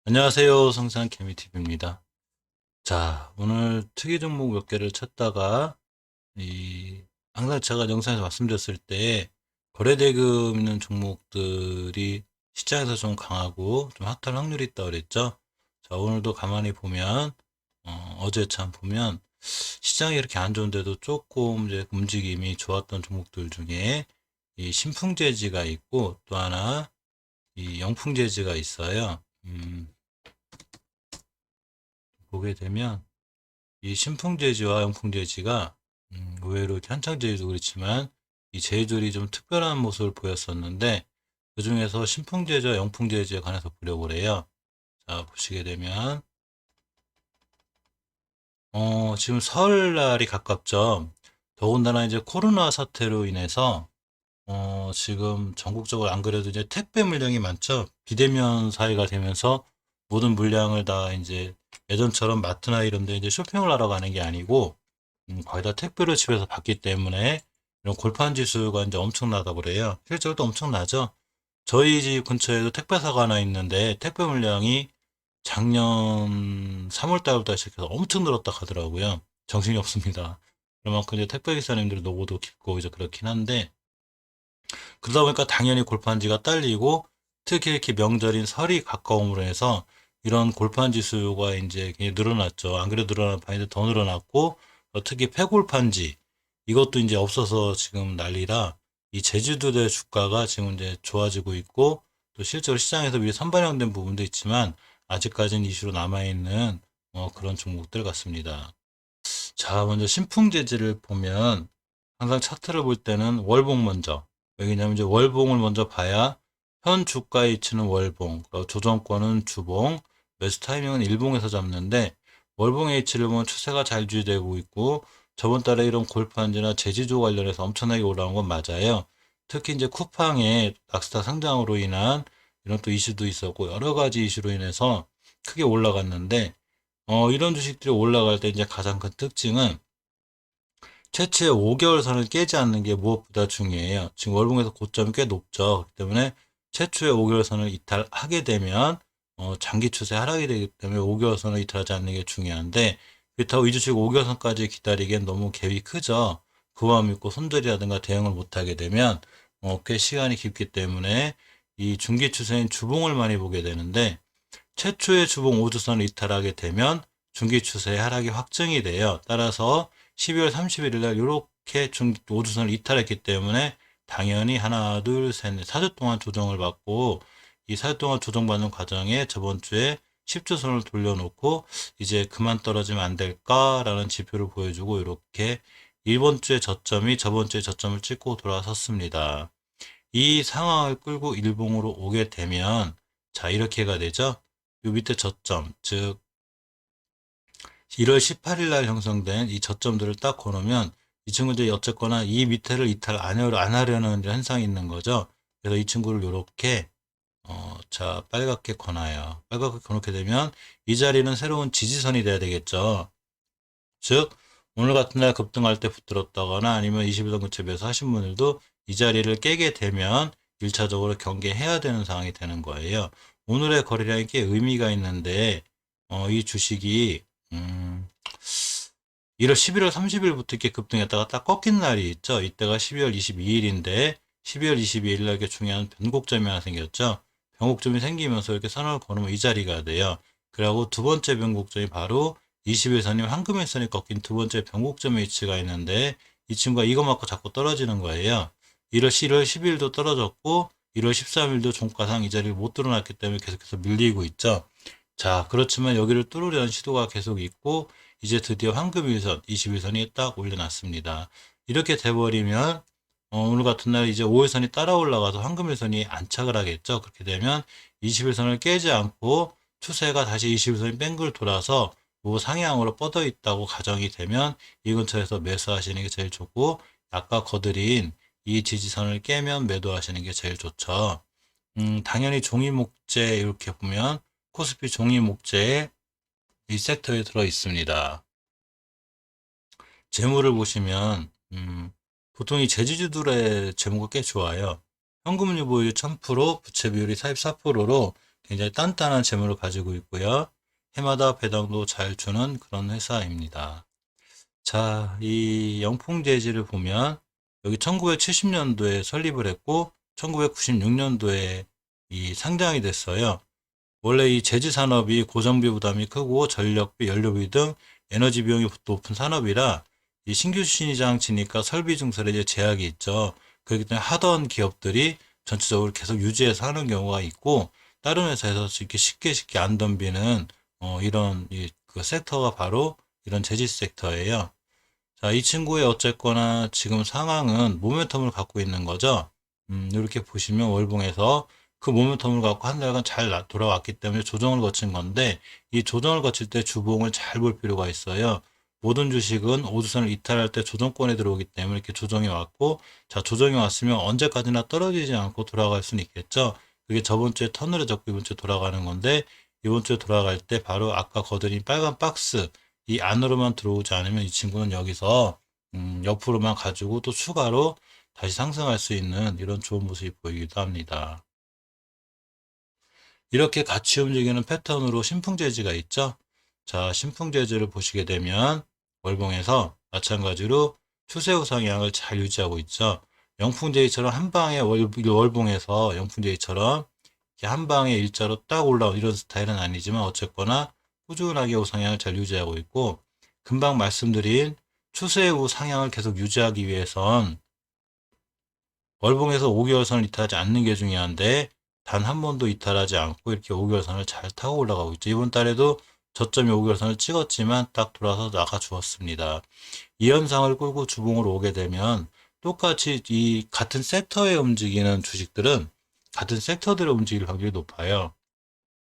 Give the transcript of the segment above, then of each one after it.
안녕하세요. 성산 개미TV입니다. 자, 오늘 특이 종목 몇 개를 찾다가, 항상 제가 영상에서 말씀드렸을 때, 거래대금 있는 종목들이 시장에서 좀 강하고, 좀 핫할 확률이 있다고 그랬죠? 자, 오늘도 가만히 보면, 어제 참 보면, 시장이 이렇게 안 좋은데도 조금 이제 움직임이 좋았던 종목들 중에, 이 신풍재지가 있고, 또 하나, 이 영풍재지가 있어요. 보게 되면, 이 신풍재지와 영풍재지가 의외로 이렇게 한창제주도 그렇지만 이 제주들이 좀 특별한 모습을 보였었는데 그 중에서 신풍재지와 영풍재지에 관해서 보려고 그래요. 자, 보시게 되면 지금 설날이 가깝죠. 더군다나 이제 코로나 사태로 인해서 지금 전국적으로 안 그래도 이제 택배 물량이 많죠. 비대면 사회가 되면서 모든 물량을 다 이제 예전처럼 마트나 이런 데 이제 쇼핑을 하러 가는 게 아니고 거의 다 택배로 집에서 받기 때문에 이런 골판 지수가 이제 엄청나다고 그래요. 실제로 또 엄청나죠. 저희 집 근처에도 택배사가 하나 있는데 택배 물량이 작년 3월 달부터 시작해서 엄청 늘었다 하더라고요. 정신이 없습니다. 그만큼 이제 택배 기사님들 노고도 깊고 이제 그렇긴 한데 그러다 보니까 당연히 골판지가 딸리고 특히 이렇게 명절인 설이 가까움으로 해서 이런 골판지 수요가 이제 굉장히 늘어났죠. 안 그래도 늘어난 판인데 더 늘어났고 특히 폐골판지 이것도 이제 없어서 지금 난리라 이 제주도의 주가가 지금 이제 좋아지고 있고 또 실제로 시장에서 미리 선반영된 부분도 있지만 아직까지는 이슈로 남아있는 그런 종목들 같습니다. 자, 먼저 신풍재지를 보면 항상 차트를 볼 때는 월봉 먼저. 왜냐면 이제 월봉을 먼저 봐야 현 주가에 위치는 월봉, 그리고 조정권은 주봉, 매수 타이밍은 일봉에서 잡는데 월봉의 위치를 보면 추세가 잘 유지되고 있고 저번 달에 이런 골판지나 제지조 관련해서 엄청나게 올라온 건 맞아요. 특히 이제 쿠팡의 락스타 상장으로 인한 이런 또 이슈도 있었고 여러 가지 이슈로 인해서 크게 올라갔는데 이런 주식들이 올라갈 때 이제 가장 큰 특징은 최초의 5개월 선을 깨지 않는 게 무엇보다 중요해요. 지금 월봉에서 고점이 꽤 높죠. 그렇기 때문에 최초의 5개월 선을 이탈하게 되면 장기 추세 하락이 되기 때문에 5개월 선을 이탈하지 않는 게 중요한데 그렇다고 이 주식 5개월 선까지 기다리기엔 너무 갭이 크죠. 그와 믿고 손절이라든가 대응을 못하게 되면 꽤 시간이 깊기 때문에 이 중기 추세인 주봉을 많이 보게 되는데 최초의 주봉 5주선을 이탈하게 되면 중기 추세의 하락이 확정이 돼요. 따라서 12월 31일 날 이렇게 5주선을 이탈했기 때문에 당연히 하나, 둘, 셋, 넷, 4주 동안 조정을 받고 이 4주 동안 조정받는 과정에 저번 주에 10주선을 돌려놓고 이제 그만 떨어지면 안 될까라는 지표를 보여주고 이렇게 이번 주의 저점이 저번 주의 저점을 찍고 돌아섰습니다. 이 상황을 끌고 일봉으로 오게 되면 자 이렇게가 되죠. 요 밑에 저점, 즉 1월 18일 날 형성된 이 저점들을 딱 걸으면 이 친구들이 어쨌거나 이 밑에를 이탈 안 하려는 현상이 있는 거죠. 그래서 이 친구를 이렇게 자 빨갛게 거나요. 빨갛게 거놓게 되면 이 자리는 새로운 지지선이 돼야 되겠죠. 즉 오늘 같은 날 급등할 때 붙들었다거나 아니면 21선 근처 매수하신 분들도 이 자리를 깨게 되면 1차적으로 경계해야 되는 상황이 되는 거예요. 오늘의 거래량이 꽤 의미가 있는데 이 주식이 11월 30일부터 이렇게 급등했다가 딱 꺾인 날이 있죠. 이때가 12월 22일인데 12월 22일 날 이렇게 중요한 변곡점이 하나 생겼죠. 변곡점이 생기면서 이렇게 선을 걸으면 이 자리가 돼요. 그리고 두 번째 변곡점이 바로 21선이 황금일선이 꺾인 두 번째 변곡점의 위치가 있는데 이 친구가 이거 맞고 자꾸 떨어지는 거예요. 1월 10일도 떨어졌고 1월 13일도 종가상 이 자리를 못 뚫어놨기 때문에 계속해서 밀리고 있죠. 자, 그렇지만 여기를 뚫으려는 시도가 계속 있고 이제 드디어 황금일선 21선이 딱 올려놨습니다. 이렇게 돼버리면 오늘 같은 날 이제 5일선이 따라 올라가서 황금일선이 안착을 하겠죠. 그렇게 되면 21선을 깨지 않고 추세가 다시 21선이 뺑글 돌아서 상향으로 뻗어 있다고 가정이 되면 이 근처에서 매수하시는 게 제일 좋고 아까 거드린 이 지지선을 깨면 매도하시는 게 제일 좋죠. 당연히 종이 목재 이렇게 보면 코스피 종이 목재에 이 섹터에 들어 있습니다. 재무를 보시면 보통 이 제주주들의 재무가 꽤 좋아요. 현금유보율 1000%, 부채 비율이 44%로 굉장히 단단한 재물을 가지고 있고요. 해마다 배당도 잘 주는 그런 회사입니다. 자, 이 영풍재지를 보면 여기 1970년도에 설립을 했고 1996년도에 이 상장이 됐어요. 원래 이 제지 산업이 고정비 부담이 크고 전력비, 연료비 등 에너지 비용이 높은 산업이라 이 신규 시장 지니까 설비 증설에 이제 제약이 있죠. 그렇기 때문에 하던 기업들이 전체적으로 계속 유지해서 하는 경우가 있고 다른 회사에서 이렇게 쉽게 안 덤비는 이런 그 섹터가 바로 이런 제지 섹터예요. 자, 이 친구의 어쨌거나 지금 상황은 모멘텀을 갖고 있는 거죠. 이렇게 보시면 월봉에서 그 모멘텀을 갖고 한 달간 잘 돌아왔기 때문에 조정을 거친 건데 이 조정을 거칠 때 주봉을 잘 볼 필요가 있어요. 모든 주식은 오주선을 이탈할 때 조정권에 들어오기 때문에 이렇게 조정이 왔고 자, 조정이 왔으면 언제까지나 떨어지지 않고 돌아갈 수는 있겠죠. 그게 저번 주에 터널을 잡고 이번 주에 돌아가는 건데 이번 주에 돌아갈 때 바로 아까 거드린 빨간 박스 이 안으로만 들어오지 않으면 이 친구는 여기서 옆으로만 가지고 또 추가로 다시 상승할 수 있는 이런 좋은 모습이 보이기도 합니다. 이렇게 같이 움직이는 패턴으로 신풍재지가 있죠. 자, 신풍재지를 보시게 되면 월봉에서 마찬가지로 추세 우상향을 잘 유지하고 있죠. 영풍재지처럼 한 방에 월봉에서 영풍재지처럼 한 방에 일자로 딱 올라온 이런 스타일은 아니지만 어쨌거나 꾸준하게 우상향을 잘 유지하고 있고 금방 말씀드린 추세 우상향을 계속 유지하기 위해선 월봉에서 5개월선을 이탈하지 않는 게 중요한데 단 한 번도 이탈하지 않고 이렇게 5개월선을 잘 타고 올라가고 있죠. 이번 달에도 저점이 5개월선을 찍었지만 딱 돌아서 나가 주었습니다. 이 현상을 끌고 주봉으로 오게 되면 똑같이 이 같은 섹터에 움직이는 주식들은 같은 섹터들을 움직일 확률이 높아요.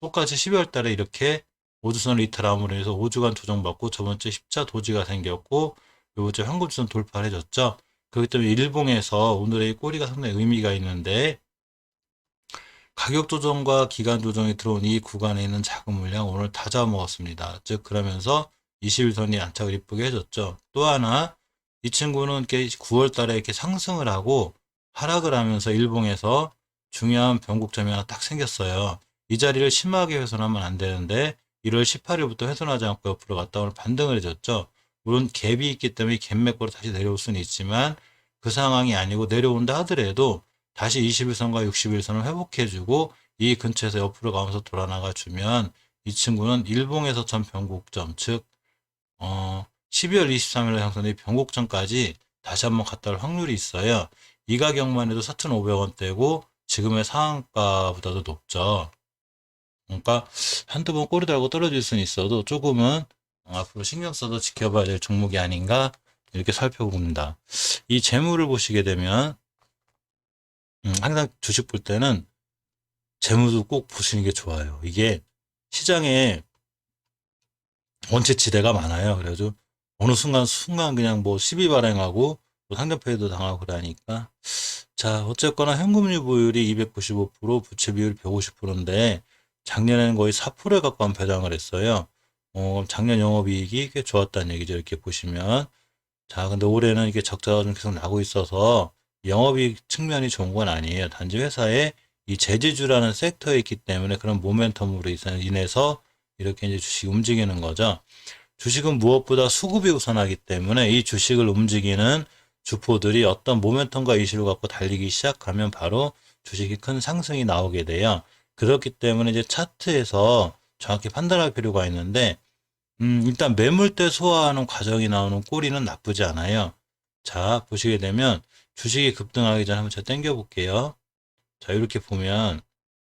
똑같이 12월 달에 이렇게 5주선을 이탈함으로 해서 5주간 조정받고 저번 주에 십자 도지가 생겼고 요번 주에 환급주선 돌파를 해줬죠. 그렇기 때문에 일봉에서 오늘의 꼬리가 상당히 의미가 있는데 가격 조정과 기간 조정이 들어온 이 구간에 있는 자금 물량 오늘 다 잡아먹었습니다. 즉 그러면서 21선이 안착을 이쁘게 해줬죠. 또 하나 이 친구는 이렇게 9월 달에 이렇게 상승을 하고 하락을 하면서 일봉에서 중요한 변곡점이 하나 딱 생겼어요. 이 자리를 심하게 훼손하면 안 되는데 1월 18일부터 훼손하지 않고 옆으로 갔다 오늘 반등을 해줬죠. 물론 갭이 있기 때문에 갭 맥고로 다시 내려올 수는 있지만 그 상황이 아니고 내려온다 하더라도 다시 21선과 61선을 회복해주고 이 근처에서 옆으로 가면서 돌아나가 주면 이 친구는 일봉에서 전 변곡점 즉 12월 23일에 형성된 변곡점까지 다시 한번 갔다 올 확률이 있어요. 이 가격만 해도 4,500원대고 지금의 상한가보다도 높죠. 그러니까 한두 번 꼬리 달고 떨어질 수는 있어도 조금은 앞으로 신경 써서 지켜봐야 될 종목이 아닌가 이렇게 살펴봅니다. 이 재물을 보시게 되면 항상 주식 볼 때는 재물도 꼭 보시는 게 좋아요. 이게 시장에 원체지대가 많아요. 그래가지고 어느 순간 그냥 뭐 시비 발행하고 또 상대편에도 당하고 그러니까 자 어쨌거나 현금류 보율이 295% 부채 비율 150%인데 작년에는 거의 4%에 가까운 배당을 했어요. 작년 영업이익이 꽤 좋았다는 얘기죠. 이렇게 보시면 자 근데 올해는 이게 적자가 좀 계속 나고 있어서 영업이익 측면이 좋은 건 아니에요. 단지 회사에 이 제재주라는 섹터에 있기 때문에 그런 모멘텀으로 인해서 이렇게 이제 주식이 움직이는 거죠. 주식은 무엇보다 수급이 우선하기 때문에 이 주식을 움직이는 주포들이 어떤 모멘텀과 이슈를 갖고 달리기 시작하면 바로 주식이 큰 상승이 나오게 돼요. 그렇기 때문에 이제 차트에서 정확히 판단할 필요가 있는데, 일단 매물대 소화하는 과정이 나오는 꼬리는 나쁘지 않아요. 자, 보시게 되면 주식이 급등하기 전에 한번 제가 당겨 볼게요. 자, 이렇게 보면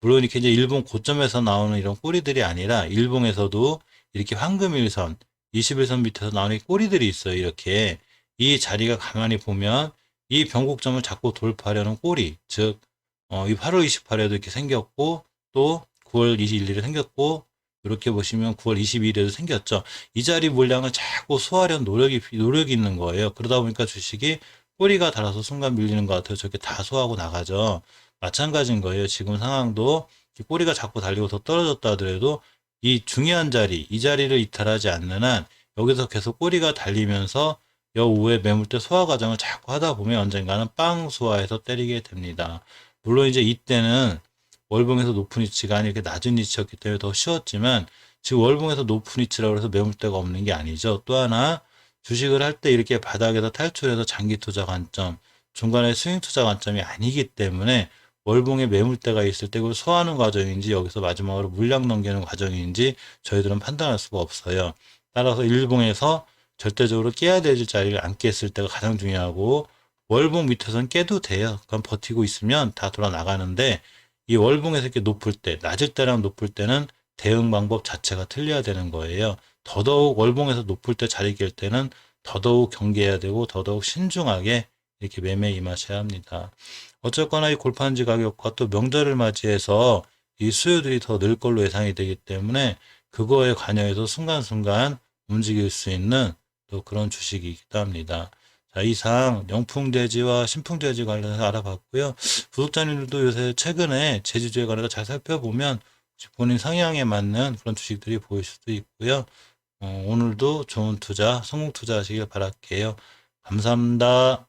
물론 이렇게 이제 일본 고점에서 나오는 이런 꼬리들이 아니라 일봉에서도 이렇게 황금일선, 21선 밑에서 나오는 꼬리들이 있어요. 이렇게 이 자리가 가만히 보면 이 변곡점을 자꾸 돌파하려는 꼬리, 즉 이 8월 28일에도 이렇게 생겼고 또 9월 21일에 생겼고 이렇게 보시면 9월 22일에도 생겼죠. 이 자리 물량을 자꾸 소화하려는 노력이 있는 거예요. 그러다 보니까 주식이 꼬리가 달아서 순간 밀리는 것 같아요. 저렇게 다 소화하고 나가죠. 마찬가지인 거예요. 지금 상황도 꼬리가 자꾸 달리고 더 떨어졌다 하더라도 이 중요한 자리, 이 자리를 이탈하지 않는 한 여기서 계속 꼬리가 달리면서 여우의 매물대 소화 과정을 자꾸 하다 보면 언젠가는 빵 소화해서 때리게 됩니다. 물론 이제 이때는 월봉에서 높은 위치가 아니 이렇게 낮은 위치였기 때문에 더 쉬웠지만 지금 월봉에서 높은 위치라고 해서 매물대가 없는 게 아니죠. 또 하나 주식을 할 때 이렇게 바닥에서 탈출해서 장기 투자 관점, 중간에 스윙 투자 관점이 아니기 때문에 월봉에 매물대가 있을 때 그걸 소화하는 과정인지 여기서 마지막으로 물량 넘기는 과정인지 저희들은 판단할 수가 없어요. 따라서 일봉에서 절대적으로 깨야 될 자리를 안 깼을 때가 가장 중요하고 월봉 밑에서는 깨도 돼요. 그럼 버티고 있으면 다 돌아 나가는데 이 월봉에서 이렇게 높을 때, 낮을 때랑 높을 때는 대응 방법 자체가 틀려야 되는 거예요. 더더욱 월봉에서 높을 때 자리 깰 때는 더더욱 경계해야 되고 더더욱 신중하게 이렇게 매매에 임하셔야 합니다. 어쨌거나 이 골판지 가격과 또 명절을 맞이해서 이 수요들이 더 늘 걸로 예상이 되기 때문에 그거에 관여해서 순간순간 움직일 수 있는 또 그런 주식이기도 합니다. 자, 이상 명품돼지와 신풍돼지 관련해서 알아봤고요. 구독자님들도 요새 최근에 제주주에 관해서 잘 살펴보면 본인 성향에 맞는 그런 주식들이 보일 수도 있고요. 오늘도 좋은 투자, 성공 투자 하시길 바랄게요. 감사합니다.